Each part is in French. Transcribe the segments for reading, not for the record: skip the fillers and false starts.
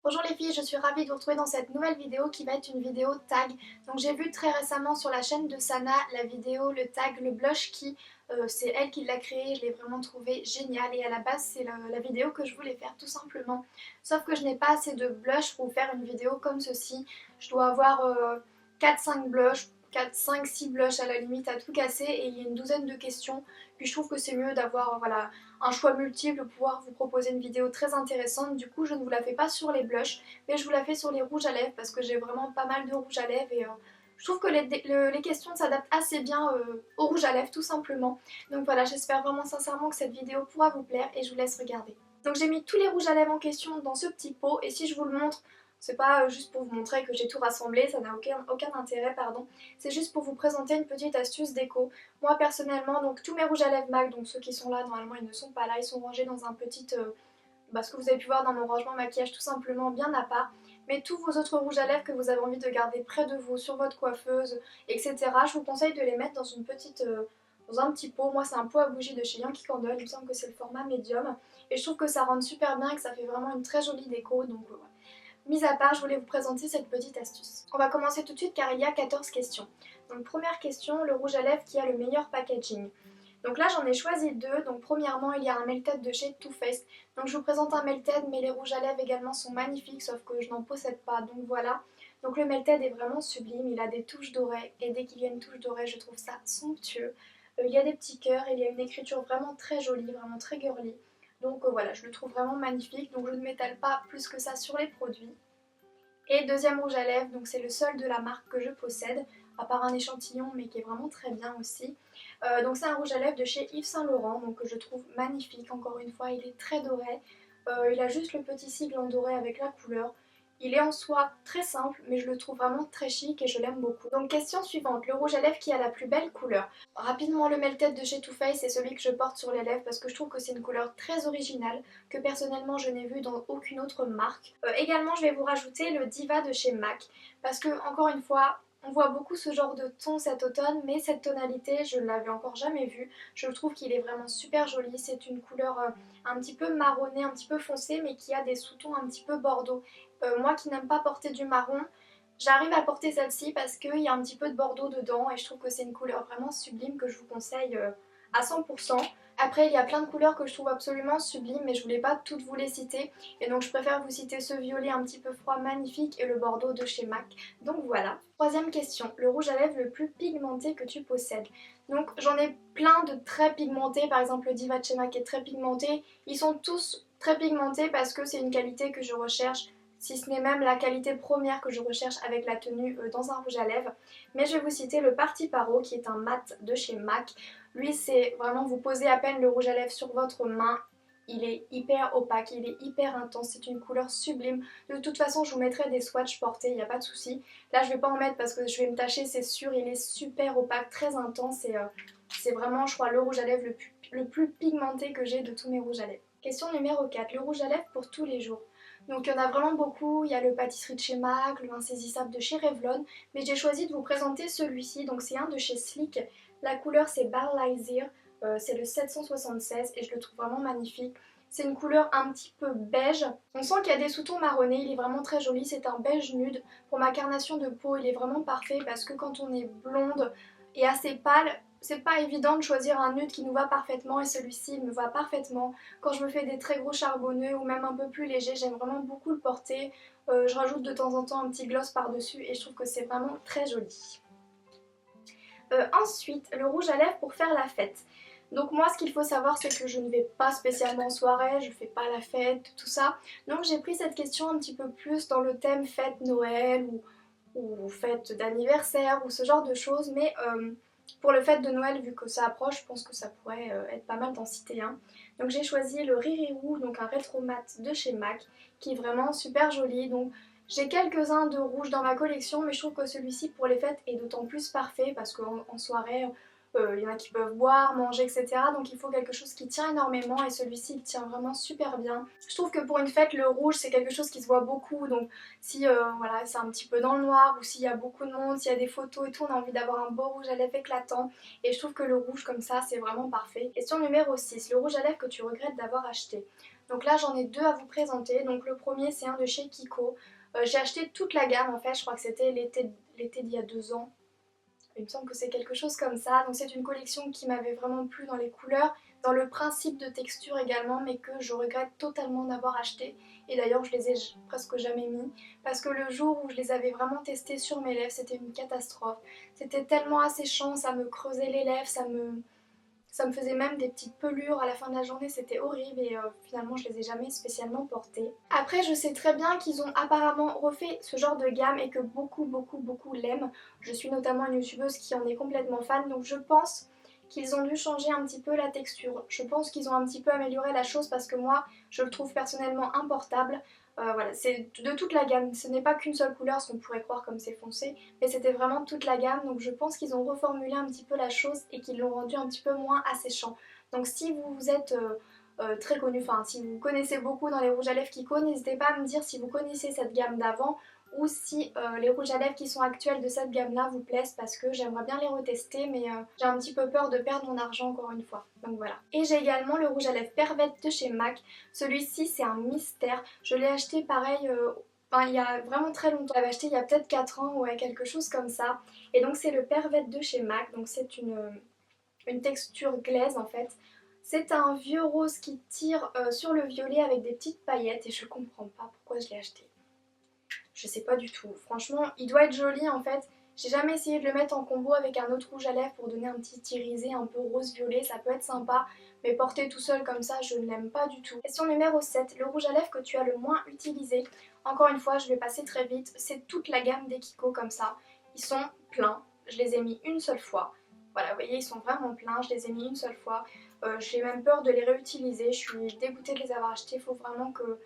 Bonjour les filles, je suis ravie de vous retrouver dans cette nouvelle vidéo qui va être une vidéo tag. Donc j'ai vu très récemment sur la chaîne de Sana la vidéo, le tag, le blush qui, c'est elle qui l'a créé, je l'ai vraiment trouvé génial et à la base c'est la vidéo que je voulais faire tout simplement. Sauf que je n'ai pas assez de blush pour faire une vidéo comme ceci. Je dois avoir 4-5 blushs, 4, 5, 6 blushs à la limite à tout casser et il y a une douzaine de questions. Puis je trouve que c'est mieux d'avoir voilà, un choix multiple, pouvoir vous proposer une vidéo très intéressante. Du coup, je ne vous la fais pas sur les blushs, mais je vous la fais sur les rouges à lèvres parce que j'ai vraiment pas mal de rouges à lèvres et je trouve que les questions s'adaptent assez bien aux rouges à lèvres tout simplement. Donc voilà, j'espère vraiment sincèrement que cette vidéo pourra vous plaire et je vous laisse regarder. Donc j'ai mis tous les rouges à lèvres en question dans ce petit pot et si je vous le montre, c'est pas juste pour vous montrer que j'ai tout rassemblé, ça n'a aucun intérêt, pardon. C'est juste pour vous présenter une petite astuce déco. Moi personnellement, donc tous mes rouges à lèvres MAC, donc ceux qui sont là, normalement ils ne sont pas là, ils sont rangés dans un petit, ce que vous avez pu voir dans mon rangement maquillage tout simplement bien à part. Mais tous vos autres rouges à lèvres que vous avez envie de garder près de vous, sur votre coiffeuse, etc. Je vous conseille de les mettre dans une petite, dans un petit pot. Moi c'est un pot à bougies de chez Yankee Candle, il me semble que c'est le format médium. Et je trouve que ça rend super bien et que ça fait vraiment une très jolie déco. Donc voilà. Mis à part, je voulais vous présenter cette petite astuce. On va commencer tout de suite car il y a 14 questions. Donc première question, le rouge à lèvres qui a le meilleur packaging. Donc là j'en ai choisi deux. Donc premièrement il y a un Melted de chez Too Faced. Donc je vous présente un Melted mais les rouges à lèvres également sont magnifiques sauf que je n'en possède pas. Donc voilà. Donc le Melted est vraiment sublime, il a des touches dorées et dès qu'il y a une touche dorée je trouve ça somptueux. Il y a des petits cœurs, il y a une écriture vraiment très jolie, vraiment très girly. Donc voilà, je le trouve vraiment magnifique. Donc je ne m'étale pas plus que ça sur les produits. Et deuxième rouge à lèvres, donc c'est le seul de la marque que je possède, à part un échantillon mais qui est vraiment très bien aussi. Donc c'est un rouge à lèvres de chez Yves Saint Laurent, donc que je trouve magnifique, encore une fois il est très doré. Il a juste le petit cible en doré avec la couleur. Il est en soi très simple mais je le trouve vraiment très chic et je l'aime beaucoup. Donc question suivante, le rouge à lèvres qui a la plus belle couleur. Rapidement le Melted de chez Too Faced, c'est celui que je porte sur les lèvres parce que je trouve que c'est une couleur très originale que personnellement je n'ai vu dans aucune autre marque. Également je vais vous rajouter le Diva de chez MAC parce que encore une fois on voit beaucoup ce genre de ton cet automne mais cette tonalité je ne l'avais encore jamais vue. Je trouve qu'il est vraiment super joli, c'est une couleur un petit peu marronnée, un petit peu foncée mais qui a des sous-tons un petit peu bordeaux. Moi qui n'aime pas porter du marron, j'arrive à porter celle-ci parce qu'il y a un petit peu de bordeaux dedans et je trouve que c'est une couleur vraiment sublime que je vous conseille à 100%. Après il y a plein de couleurs que je trouve absolument sublimes mais je voulais pas toutes vous les citer et donc je préfère vous citer ce violet un petit peu froid magnifique et le bordeaux de chez MAC. Donc voilà. Troisième question, le rouge à lèvres le plus pigmenté que tu possèdes. Donc j'en ai plein de très pigmentés, par exemple le Diva de chez MAC est très pigmenté. Ils sont tous très pigmentés parce que c'est une qualité que je recherche, si ce n'est même la qualité première que je recherche avec la tenue dans un rouge à lèvres. Mais je vais vous citer le Parti Paro qui est un mat de chez MAC. Lui c'est vraiment vous posez à peine le rouge à lèvres sur votre main. Il est hyper opaque, il est hyper intense, c'est une couleur sublime. De toute façon je vous mettrai des swatchs portés, il n'y a pas de souci. Là je vais pas en mettre parce que je vais me tâcher, c'est sûr, il est super opaque, très intense et c'est vraiment je crois le rouge à lèvres le plus pigmenté que j'ai de tous mes rouges à lèvres. Question numéro 4, le rouge à lèvres pour tous les jours. Donc il y en a vraiment beaucoup, il y a le pâtisserie de chez MAC, le insaisissable de chez Revlon, mais j'ai choisi de vous présenter celui-ci, donc c'est un de chez Sleek, la couleur c'est Barlaser, c'est le 776 et je le trouve vraiment magnifique. C'est une couleur un petit peu beige, on sent qu'il y a des sous-tons marronnés, il est vraiment très joli, c'est un beige nude. Pour ma carnation de peau il est vraiment parfait parce que quand on est blonde et assez pâle, c'est pas évident de choisir un nude qui nous va parfaitement et celui-ci il me va parfaitement. Quand je me fais des très gros charbonneux ou même un peu plus léger, j'aime vraiment beaucoup le porter. Je rajoute de temps en temps un petit gloss par-dessus et je trouve que c'est vraiment très joli. Ensuite, le rouge à lèvres pour faire la fête. Donc moi ce qu'il faut savoir c'est que je ne vais pas spécialement en soirée, je fais pas la fête, tout ça. Donc j'ai pris cette question un petit peu plus dans le thème fête Noël ou fête d'anniversaire ou ce genre de choses. Mais pour le fête de Noël, vu que ça approche, je pense que ça pourrait être pas mal d'en citer un. Donc j'ai choisi le Ririru, donc un rétro mat de chez MAC, qui est vraiment super joli. Donc j'ai quelques-uns de rouge dans ma collection, mais je trouve que celui-ci pour les fêtes est d'autant plus parfait parce qu'en soirée, il y en a qui peuvent boire, manger, etc. Donc il faut quelque chose qui tient énormément et celui-ci il tient vraiment super bien. Je trouve que pour une fête, le rouge c'est quelque chose qui se voit beaucoup. Donc si voilà, c'est un petit peu dans le noir ou s'il y a beaucoup de monde, s'il y a des photos et tout, on a envie d'avoir un beau rouge à lèvres éclatant. Et je trouve que le rouge comme ça c'est vraiment parfait. Question numéro 6, le rouge à lèvres que tu regrettes d'avoir acheté. Donc là j'en ai deux à vous présenter. Donc le premier c'est un de chez Kiko. J'ai acheté toute la gamme en fait, je crois que c'était l'été d'il y a 2 ans. Il me semble que c'est quelque chose comme ça. Donc c'est une collection qui m'avait vraiment plu dans les couleurs, dans le principe de texture également, mais que je regrette totalement d'avoir acheté. Et d'ailleurs je les ai presque jamais mis, parce que le jour où je les avais vraiment testés sur mes lèvres, c'était une catastrophe. C'était tellement asséchant, ça me creusait les lèvres, ça me faisait même des petites pelures à la fin de la journée, c'était horrible et finalement je les ai jamais spécialement portées. Après je sais très bien qu'ils ont apparemment refait ce genre de gamme et que beaucoup l'aiment. Je suis notamment une youtubeuse qui en est complètement fan, donc je pense qu'ils ont dû changer un petit peu la texture. Je pense qu'ils ont un petit peu amélioré la chose parce que moi je le trouve personnellement importable. Voilà, c'est de toute la gamme, ce n'est pas qu'une seule couleur, ce qu'on pourrait croire comme c'est foncé, mais c'était vraiment toute la gamme, donc je pense qu'ils ont reformulé un petit peu la chose et qu'ils l'ont rendu un petit peu moins asséchant. Donc si vous êtes très connu, enfin si vous connaissez beaucoup dans les rouges à lèvres Kiko, n'hésitez pas à me dire si vous connaissez cette gamme d'avant ou si les rouges à lèvres qui sont actuels de cette gamme-là vous plaisent, parce que j'aimerais bien les retester, mais j'ai un petit peu peur de perdre mon argent encore une fois. Donc voilà. Et j'ai également le rouge à lèvres Pervette de chez MAC. Celui-ci c'est un mystère. Je l'ai acheté pareil il y a vraiment très longtemps. Je l'avais acheté il y a peut-être 4 ans, ouais, quelque chose comme ça. Et donc c'est le Pervette de chez MAC. Donc c'est une texture glaise en fait. C'est un vieux rose qui tire sur le violet avec des petites paillettes et je comprends pas pourquoi je l'ai acheté. Je sais pas du tout. Franchement, il doit être joli en fait. J'ai jamais essayé de le mettre en combo avec un autre rouge à lèvres pour donner un petit irisé un peu rose-violet, ça peut être sympa, mais porter tout seul comme ça, je ne l'aime pas du tout. Question numéro 7, le rouge à lèvres que tu as le moins utilisé. Encore une fois, je vais passer très vite, c'est toute la gamme des Kiko comme ça. Ils sont pleins, je les ai mis une seule fois. Voilà, vous voyez, ils sont vraiment pleins, je les ai mis une seule fois. J'ai même peur de les réutiliser, je suis dégoûtée de les avoir achetés, il faut vraiment que...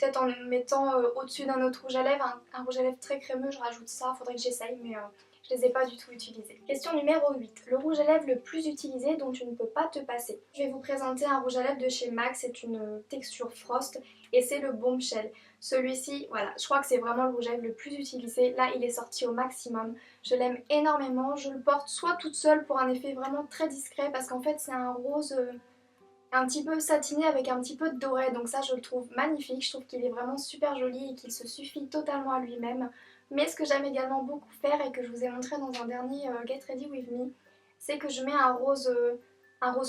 Peut-être en mettant au-dessus d'un autre rouge à lèvres, un rouge à lèvres très crémeux, je rajoute ça, faudrait que j'essaye, mais je les ai pas du tout utilisés. Question numéro 8. Le rouge à lèvres le plus utilisé dont tu ne peux pas te passer. Je vais vous présenter un rouge à lèvres de chez MAC, c'est une texture frost et c'est le Bombshell. Celui-ci, voilà, je crois que c'est vraiment le rouge à lèvres le plus utilisé. Là, il est sorti au maximum. Je l'aime énormément. Je le porte soit toute seule pour un effet vraiment très discret parce qu'en fait, c'est un rose... un petit peu satiné avec un petit peu de doré, donc ça je le trouve magnifique, je trouve qu'il est vraiment super joli et qu'il se suffit totalement à lui-même. Mais ce que j'aime également beaucoup faire et que je vous ai montré dans un dernier Get Ready With Me, c'est que je mets un rose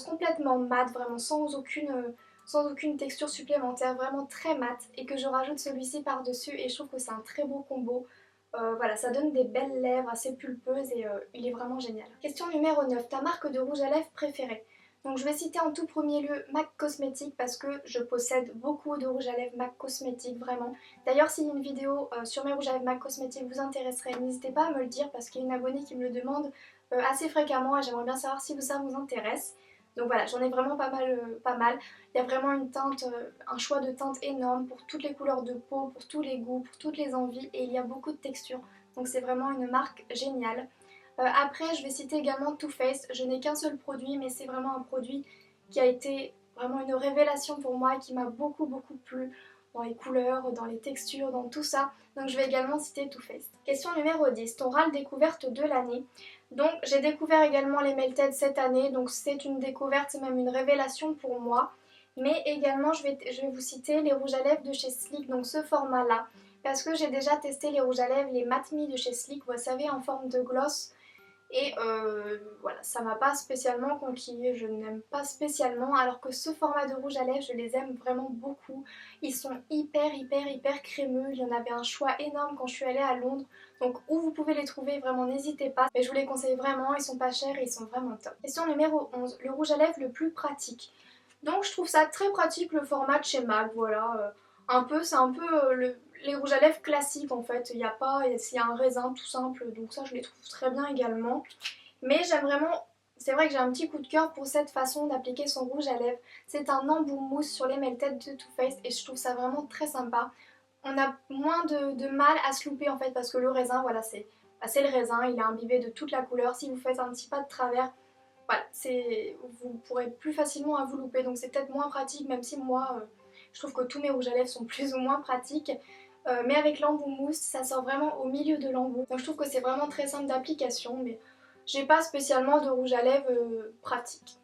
complètement mat, vraiment sans aucune texture supplémentaire, vraiment très mat, et que je rajoute celui-ci par-dessus et je trouve que c'est un très beau combo. Voilà, ça donne des belles lèvres assez pulpeuses et il est vraiment génial. Question numéro 9, ta marque de rouge à lèvres préférée? Donc je vais citer en tout premier lieu MAC Cosmetics parce que je possède beaucoup de rouge à lèvres MAC Cosmetics, vraiment. D'ailleurs si une vidéo sur mes rouges à lèvres MAC Cosmetics vous intéresserait, n'hésitez pas à me le dire parce qu'il y a une abonnée qui me le demande assez fréquemment et j'aimerais bien savoir si ça vous intéresse. Donc voilà, j'en ai vraiment pas mal. Il y a vraiment une teinte, un choix de teintes énorme pour toutes les couleurs de peau, pour tous les goûts, pour toutes les envies et il y a beaucoup de textures. Donc c'est vraiment une marque géniale. Après, je vais citer également Too Faced. Je n'ai qu'un seul produit, mais c'est vraiment un produit qui a été vraiment une révélation pour moi et qui m'a beaucoup plu dans les couleurs, dans les textures, dans tout ça. Donc je vais également citer Too Faced. Question numéro 10. Ton râle découverte de l'année. Donc j'ai découvert également les Melted cette année, donc c'est une découverte, c'est même une révélation pour moi. Mais également je vais vous citer les rouges à lèvres de chez Sleek, donc ce format-là. Parce que j'ai déjà testé les rouges à lèvres, les Matte Me de chez Sleek, vous savez, en forme de gloss. Et voilà, ça m'a pas spécialement conquis, je n'aime pas spécialement, alors que ce format de rouge à lèvres, je les aime vraiment beaucoup. Ils sont hyper crémeux, il y en avait un choix énorme quand je suis allée à Londres, donc où vous pouvez les trouver, vraiment n'hésitez pas. Mais je vous les conseille vraiment, ils sont pas chers et ils sont vraiment top. Question numéro 11, le rouge à lèvres le plus pratique. Donc je trouve ça très pratique le format de chez MAC, voilà. C'est un peu les rouges à lèvres classiques en fait. Il y a un raisin tout simple, donc ça je les trouve très bien également. Mais j'aime vraiment, c'est vrai que j'ai un petit coup de cœur pour cette façon d'appliquer son rouge à lèvres. C'est un embout mousse sur les Melted de Too Faced et je trouve ça vraiment très sympa. On a moins de mal à se louper en fait parce que le raisin, voilà, c'est le raisin, il est imbibé de toute la couleur. Si vous faites un petit pas de travers, voilà, vous pourrez plus facilement à vous louper, donc c'est peut-être moins pratique, même si moi je trouve que tous mes rouges à lèvres sont plus ou moins pratiques. Mais avec l'embout mousse, ça sort vraiment au milieu de l'embout. Donc je trouve que c'est vraiment très simple d'application, mais j'ai pas spécialement de rouge à lèvres pratique.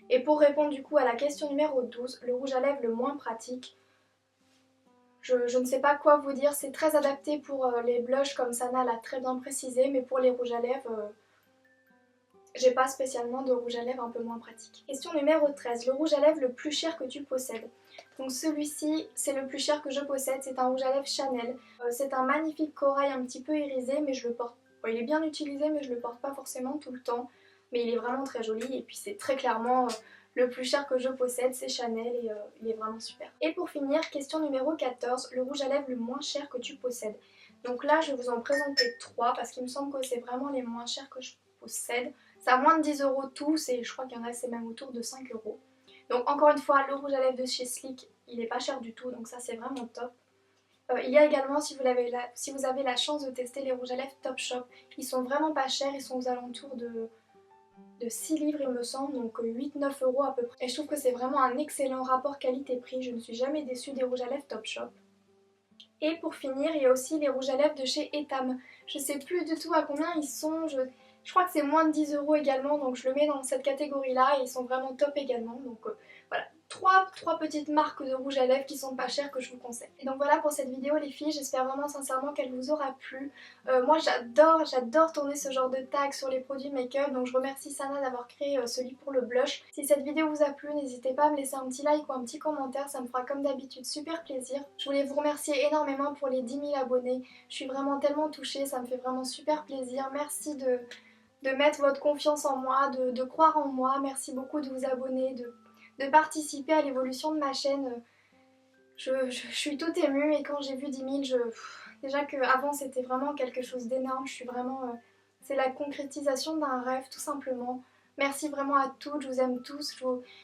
Et pour répondre du coup à la question numéro 12, le rouge à lèvres le moins pratique, je ne sais pas quoi vous dire, c'est très adapté pour les blushs comme Sana l'a très bien précisé, mais pour les rouges à lèvres, j'ai pas spécialement de rouge à lèvres un peu moins pratique. Question numéro 13, le rouge à lèvres le plus cher que tu possèdes. Donc celui-ci, c'est le plus cher que je possède, c'est un rouge à lèvres Chanel. C'est un magnifique corail un petit peu irisé, mais je le porte. Bon, il est bien utilisé, mais je le porte pas forcément tout le temps. Mais il est vraiment très joli, et puis c'est très clairement le plus cher que je possède, c'est Chanel, et il est vraiment super. Et pour finir, question numéro 14, le rouge à lèvres le moins cher que tu possèdes. Donc là, je vais vous en présenter 3, parce qu'il me semble que c'est vraiment les moins chers que je possède. C'est à moins de 10 € tous et je crois qu'il y en a c'est même autour de 5 €. Donc encore une fois, le rouge à lèvres de chez Sleek, il est pas cher du tout, donc ça c'est vraiment top. Il y a également, si vous avez la chance de tester les rouges à lèvres Topshop, ils sont vraiment pas chers, ils sont aux alentours de 6 livres il me semble, donc 8-9 € à peu près. Et je trouve que c'est vraiment un excellent rapport qualité-prix, je ne suis jamais déçue des rouges à lèvres Topshop. Et pour finir, il y a aussi les rouges à lèvres de chez Etam. Je sais plus du tout à combien ils sont, je crois que c'est moins de 10 € également, donc je le mets dans cette catégorie-là et ils sont vraiment top également. Donc voilà, trois petites marques de rouge à lèvres qui sont pas chères que je vous conseille. Et donc voilà pour cette vidéo les filles, j'espère vraiment sincèrement qu'elle vous aura plu. Moi j'adore tourner ce genre de tag sur les produits make-up, donc je remercie Sana d'avoir créé celui pour le blush. Si cette vidéo vous a plu, n'hésitez pas à me laisser un petit like ou un petit commentaire, ça me fera comme d'habitude super plaisir. Je voulais vous remercier énormément pour les 10 000 abonnés, je suis vraiment tellement touchée, ça me fait vraiment super plaisir. Merci de mettre votre confiance en moi, de croire en moi, merci beaucoup de vous abonner, de participer à l'évolution de ma chaîne. Je suis toute émue et quand j'ai vu 10 000, déjà qu'avant c'était vraiment quelque chose d'énorme, je suis vraiment... c'est la concrétisation d'un rêve tout simplement. Merci vraiment à toutes, je vous aime tous,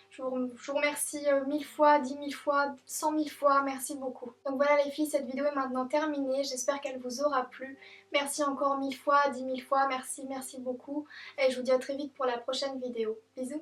je vous remercie 1000 fois, 10 000 fois, 100 000 fois, merci beaucoup. Donc voilà les filles, cette vidéo est maintenant terminée, j'espère qu'elle vous aura plu. Merci encore 1000 fois, 10 000 fois, merci beaucoup. Et je vous dis à très vite pour la prochaine vidéo. Bisous.